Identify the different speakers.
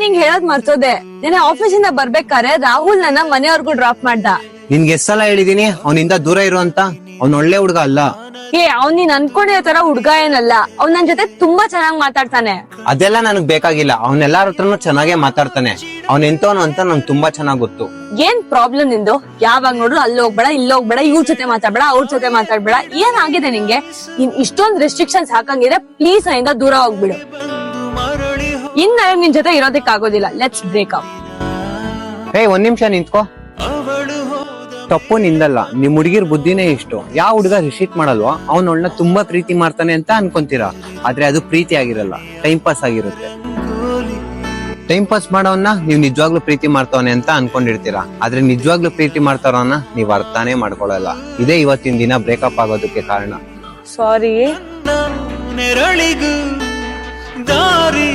Speaker 1: ನಿಂಗ್ ಹೇಳೋದ್ ಮರ್ತೋದೆ. ನೆನೆ ಆಫೀಸಿಂದ ಬರ್ಬೇಕಾರೆ ರಾಹುಲ್ ನನ್ನ ಮನೆಯವ್ರಿಗೂ ಡ್ರಾಪ್ ಮಾಡ್ದ.
Speaker 2: ನಿನ್ಗೆ ಎಷ್ಟ್ ಸಲ ಹೇಳಿದೀನಿ ಅವನಿಂದ ದೂರ ಇರು ಅಂತ. ಅವ್ನ್ ಒಳ್ಳೆ ಹುಡ್ಗ ಅಲ್ಲ.
Speaker 1: ಅವ್ನ್ ನೀನ್ ಅನ್ಕೊಂಡಿರೋ ತರ ಹುಡ್ಗ ಏನಲ್ಲ. ಅವ್ನ್ ನನ್ ಜೊತೆ ತುಂಬಾ ಚೆನ್ನಾಗ್ ಮಾತಾಡ್ತಾನೆ.
Speaker 2: ಅದೆಲ್ಲ ನನಗ್ ಬೇಕಾಗಿಲ್ಲ. ಅವ್ನೆಲ್ಲಾರ ಹತ್ರನು ಚೆನ್ನಾಗೇ ಮಾತಾಡ್ತಾನೆ. ಅವ್ನ್ ಎಂತವನು ಅಂತ ನಂಗೆ ತುಂಬಾ ಚೆನ್ನಾಗ್ ಗೊತ್ತು.
Speaker 1: ಏನ್ ಪ್ರಾಬ್ಲಮ್ ನಿಂದು? ಯಾವಾಗ ನೋಡ್ರು ಅಲ್ಲಿ ಹೋಗ್ಬೇಡ, ಇಲ್ಲಿ ಹೋಗ್ಬೇಡ, ಇವ್ರ ಜೊತೆ ಮಾತಾಡ್ಬೇಡ, ಅವ್ರ ಜೊತೆ ಮಾತಾಡ್ಬೇಡ. ಏನ್ ಆಗಿದೆ ನಿಂಗೆ? ನೀನ್ ಇಷ್ಟೊಂದ್ ರೆಸ್ಟ್ರಿಕ್ಷನ್ಸ್ ಹಾಕಂಗಿದ್ರೆ ಪ್ಲೀಸ್ ನನ್ನಿಂದ ದೂರ ಹೋಗ್ಬಿಡು. ಇನ್ ನನಗ್ ನಿನ್ ಜೊತೆ ಇರೋದಕ್ ಆಗೋದಿಲ್ಲ. Let's break up.
Speaker 2: ಒಂದ್ ನಿಮಿಷ ನಿಂತ್ಕೋ. ತಪ್ಪು ನಿಂದಲ್ಲ, ನಿಮ್ ಹುಡುಗಿರ್ ಬುದ್ಧಿನೇ ಇಷ್ಟು. ಯಾವ ಹುಡುಗ ರಿಸೀಟ್ ಮಾಡಲ್ವಾ ಅವ್ನೊಳ್ನ ತುಂಬಾ ಪ್ರೀತಿ ಮಾಡ್ತಾನೆ ಅಂತ ಅನ್ಕೊಂತೀರಾ. ಆದ್ರೆ ಅದು ಪ್ರೀತಿ ಆಗಿರಲ್ಲ, ಟೈಮ್ ಪಾಸ್ ಆಗಿರುತ್ತೆ. ಟೈಮ್ ಪಾಸ್ ಮಾಡೋವನ್ನ ನೀವ್ ನಿಜವಾಗ್ಲೂ ಪ್ರೀತಿ ಮಾಡ್ತಾವನೆ ಅಂತ ಅನ್ಕೊಂಡಿರ್ತೀರಾ. ಆದ್ರೆ ನಿಜವಾಗ್ಲೂ ಪ್ರೀತಿ ಮಾಡ್ತಾರವನ್ನ ನೀವ್ ಅರ್ಥನೇ ಮಾಡ್ಕೊಳಲ್ಲ. ಇದೇ ಇವತ್ತಿನ ದಿನ ಬ್ರೇಕಪ್ ಆಗೋದಕ್ಕೆ ಕಾರಣ.
Speaker 1: ಸಾರಿ.
Speaker 3: ನೆರಳಿಗೂ ದಾರಿ